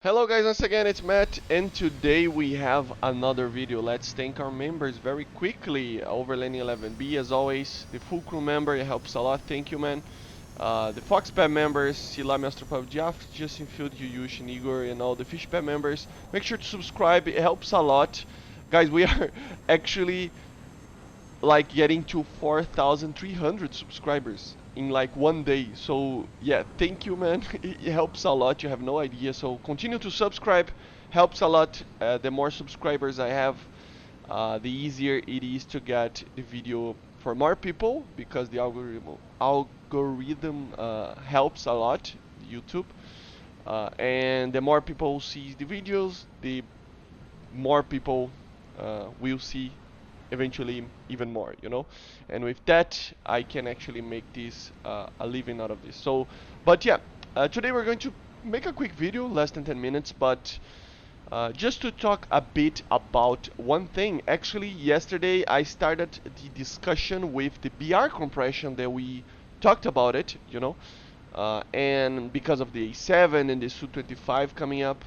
Hello guys, once again it's Matt, and today we have another video. Let's thank our members very quickly. Overlanding 11B as always, the full crew member, it helps a lot, thank you man. The Foxpad members, Silami Astropov, Jaf, Justin Field, Yuyushin, Igor, and all the Fishpad members. Make sure to subscribe, it helps a lot. Guys, we are actually like getting to 4,300 subscribers in like one day. So yeah, thank you man. It helps a lot, you have no idea. So continue to subscribe, helps a lot. The more subscribers I have, the easier it is to get the video for more people, because the algorithm helps a lot, YouTube. And the more people see the videos, the more people will see eventually even more, you know. And with that I can actually make this a living out of this. So but yeah, today we're going to make a quick video, less than 10 minutes, but just to talk a bit about one thing. Actually yesterday I started the discussion with the BR compression that we talked about it, you know. And because of the A7 and the Su-25 coming up.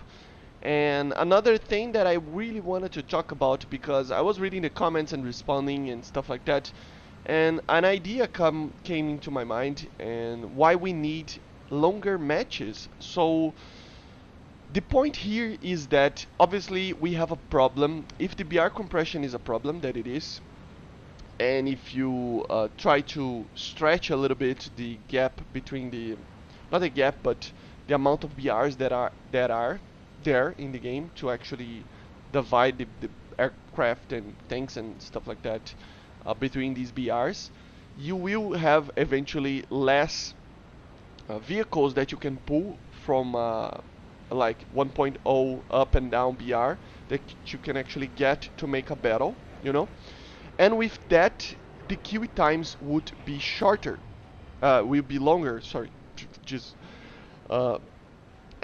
And another thing that I really wanted to talk about, because I was reading the comments and responding and stuff like that, and an idea came into my mind, and why we need longer matches. So the point here is that obviously we have a problem. If the BR compression is a problem, that it is, and if you try to stretch a little bit the gap between the, not the gap, but the amount of BRs that are there in the game, to actually divide the aircraft and tanks and stuff like that between these BRs, you will have eventually less vehicles that you can pull from like 1.0 up and down BR that you can actually get to make a battle, you know. And with that, the QE times would be shorter, will be longer. Sorry, just. Uh,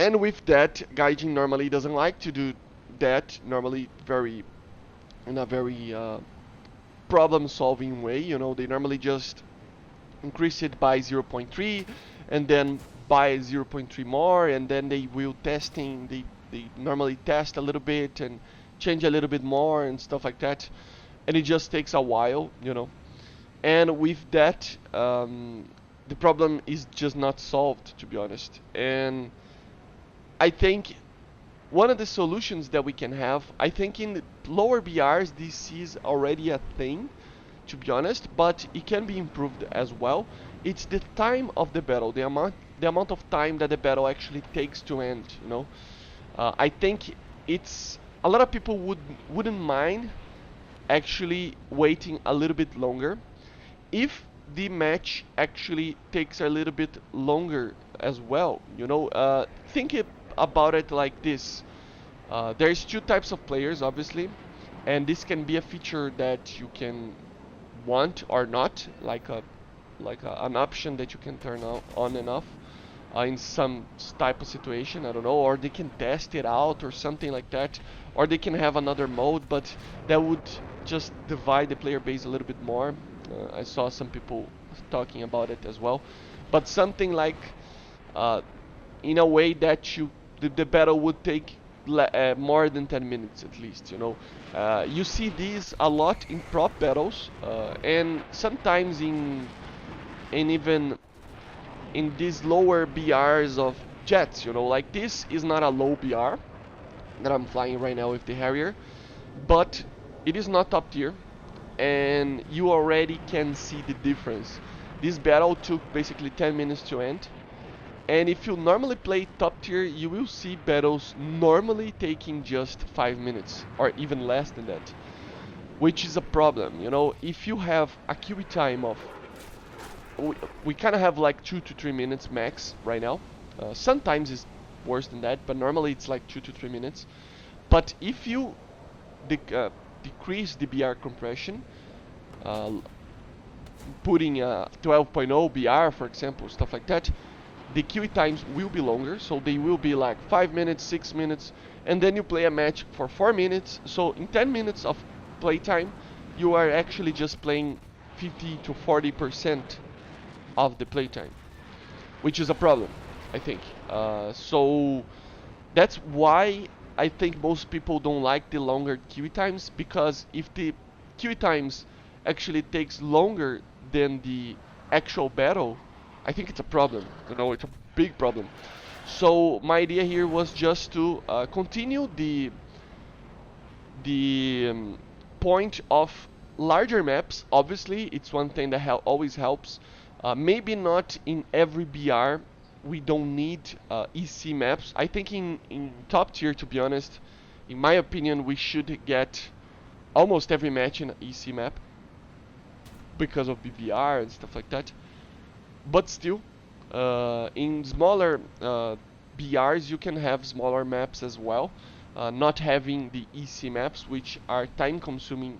and with that, Gaijin normally doesn't like to do that. Normally, very in a very problem-solving way. You know, they normally just increase it by 0.3, and then by 0.3 more, and then they will testing. They normally test a little bit and change a little bit more and stuff like that, and it just takes a while, you know. And with that, the problem is just not solved, to be honest. And I think one of the solutions that we can have, I think in lower BRs this is already a thing, to be honest, but it can be improved as well. It's the time of the battle, the amount of time that the battle actually takes to end, you know. I think it's a lot of people wouldn't mind actually waiting a little bit longer if the match actually takes a little bit longer as well, you know. Think about it like this. There's two types of players, obviously, and this can be a feature that you can want or not, an option that you can turn on and off in some type of situation. I don't know, or they can test it out or something like that, or they can have another mode, but that would just divide the player base a little bit more. I saw some people talking about it as well, but something like uh, in a way that the battle would take more than 10 minutes at least, you know. You see these a lot in prop battles, and sometimes in even in these lower BRs of jets, you know. Like this is not a low BR that I'm flying right now with the Harrier, but it is not top tier, and you already can see the difference. This battle took basically 10 minutes to end, and if you normally play top tier, you will see battles normally taking just 5 minutes or even less than that, which is a problem, you know. If you have a QE time of, we kind of have like 2 to 3 minutes max right now. Sometimes it's worse than that, but normally it's like 2 to 3 minutes. But if you decrease the BR compression, uh, putting a 12.0 BR, for example, stuff like that, the QE times will be longer, so they will be like 5 minutes, 6 minutes, and then you play a match for 4 minutes. So in 10 minutes of playtime, you are actually just playing 50 to 40% of the playtime, which is a problem, I think. So That's why I think most people don't like the longer queue times, because if the queue times actually takes longer than the actual battle, I think it's a problem. You know, it's a big problem. So my idea here was just to continue the point of larger maps. Obviously, it's one thing that always helps. Maybe not in every BR. We don't need EC maps. I think in top tier, to be honest, in my opinion, we should get almost every match in an EC map because of BBR and stuff like that. But still, in smaller BRs, you can have smaller maps as well. Not having the EC maps, which are time consuming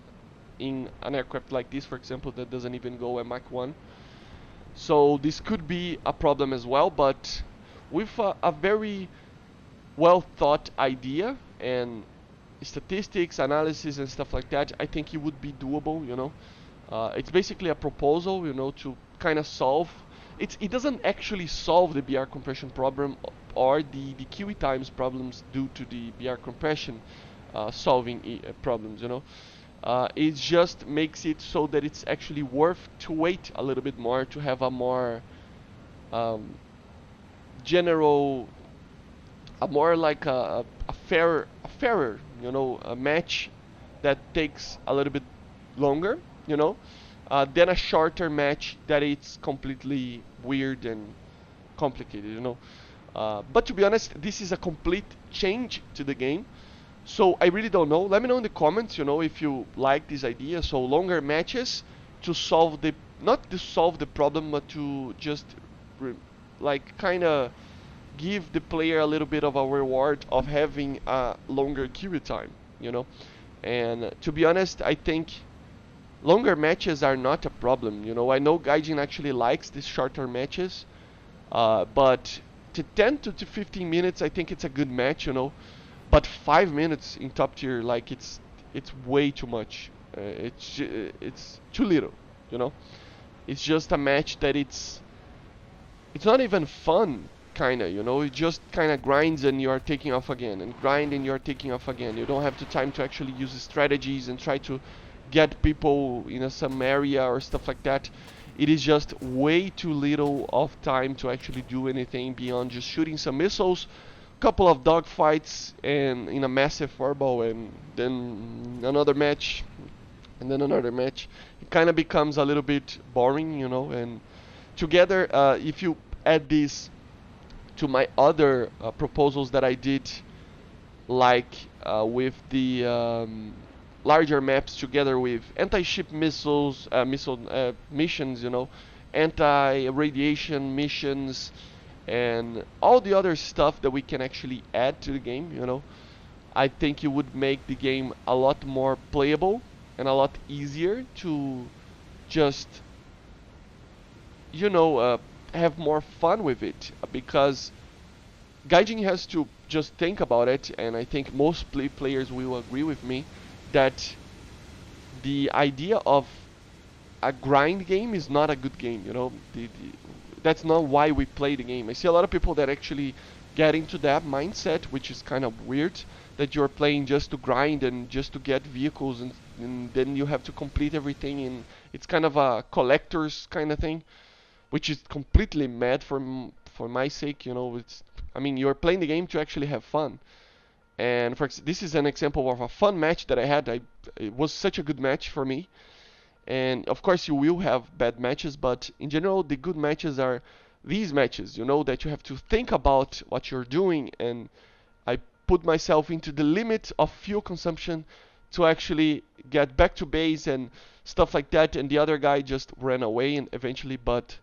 in an aircraft like this, for example, that doesn't even go at Mach 1. So this could be a problem as well, but with a very well thought idea and statistics, analysis, and stuff like that, I think it would be doable, you know. It's basically a proposal, you know, to kind of solve. It doesn't actually solve the BR compression problem or the QE times problems due to the BR compression solving problems, you know. It just makes it so that it's actually worth to wait a little bit more to have a more um, general, a more like a fairer, you know, a match that takes a little bit longer, you know, than a shorter match that it's completely weird and complicated, you know. But to be honest, this is a complete change to the game. So I really don't know. Let me know in the comments, you know, if you like this idea. So longer matches to solve the, not to solve the problem, but to just like kind of give the player a little bit of a reward of having a longer queue time, you know. And to be honest, I think longer matches are not a problem, you know. I know Gaijin actually likes these shorter matches, but to 10 to 15 minutes, I think it's a good match, you know. But 5 minutes in top tier, like it's way too much. It's too little, you know. It's just a match that it's not even fun, kinda, you know. It just kind of grinds and you are taking off again, and grind and you are taking off again. You don't have the time to actually use the strategies and try to get people in some area or stuff like that. It is just way too little of time to actually do anything beyond just shooting some missiles, couple of dogfights, and in a massive fireball, and then another match, and then another match. It kind of becomes a little bit boring, you know. And together, if you add this to my other proposals that I did, like with the larger maps together with anti-ship missiles, missile missions, you know, anti-radiation missions, and all the other stuff that we can actually add to the game, you know, I think it would make the game a lot more playable and a lot easier to just, you know, have more fun with it, because Gaijin has to just think about it, and I think most players will agree with me that the idea of a grind game is not a good game, you know. That's not why we play the game. I see a lot of people that actually get into that mindset, which is kind of weird, that you're playing just to grind and just to get vehicles, and then you have to complete everything, and it's kind of a collector's kind of thing, which is completely mad for my sake, you know. It's, I mean, you're playing the game to actually have fun. And this is an example of a fun match that I had. It was such a good match for me. And of course, you will have bad matches, but in general, the good matches are these matches, you know, that you have to think about what you're doing. And I put myself into the limit of fuel consumption to actually get back to base and stuff like that. And the other guy just ran away and eventually, but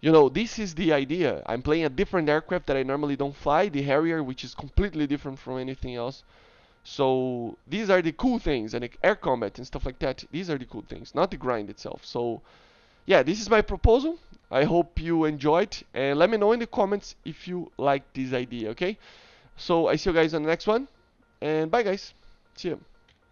you know, this is the idea. I'm playing a different aircraft that I normally don't fly, the Harrier, which is completely different from anything else. So these are the cool things, and like air combat and stuff like that. These are the cool things, not the grind itself. So yeah, this is my proposal. I hope you enjoyed, and let me know in the comments if you like this idea, okay? So I see you guys on the next one, and bye guys. See you.